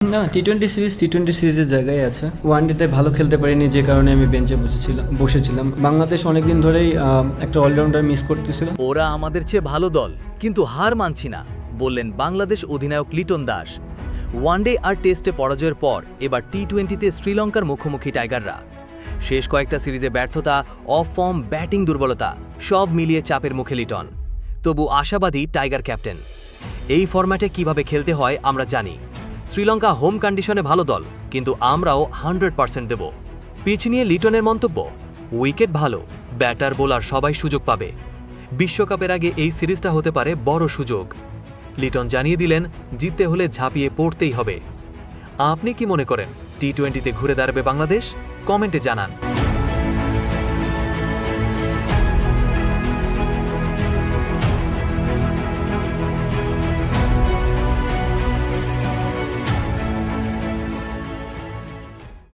না, টি-20 সিরিজের জায়গায় আছে। ওয়ানডেতে ভালো খেলতে পারিনি, যে কারণে আমি বেঞ্চে বসেছিলাম। বাংলাদেশ অনেকদিন ধরেই একটা অলরাউন্ডার মিস করতেছিল। ওরা আমাদের চেয়ে ভালো দল, কিন্তু হার মানছি না, বললেন বাংলাদেশ অধিনায়ক লিটন দাস। ওয়ানডে আর টেস্টে পরাজয়ের পর এবার টি-20তে শ্রীলঙ্কার মুখোমুখি টাইগাররা। শেষ কয়েকটা সিরিজে ব্যর্থতা, অফ ফর্ম, ব্যাটিং দুর্বলতা সব মিলিয়ে চাপের মুখে লিটন। তবু আশাবাদী টাইগার ক্যাপ্টেন। এই ফরম্যাটে কিভাবে খেলতে হয় আমরা জানি। শ্রীলঙ্কা হোম কন্ডিশনে ভালো দল, কিন্তু আমরাও 100% দেব। পিচ নিয়ে লিটনের মন্তব্য, উইকেট ভালো, ব্যাটার বোলার সবাই সুযোগ পাবে। বিশ্বকাপের আগে এই সিরিজটা হতে পারে বড় সুযোগ। লিটন জানিয়ে দিলেন, জিততে হলে ঝাঁপিয়ে পড়তেই হবে। আপনি কি মনে করেন টি-20তে ঘুরে দাঁড়াবে বাংলাদেশ? কমেন্টে জানান।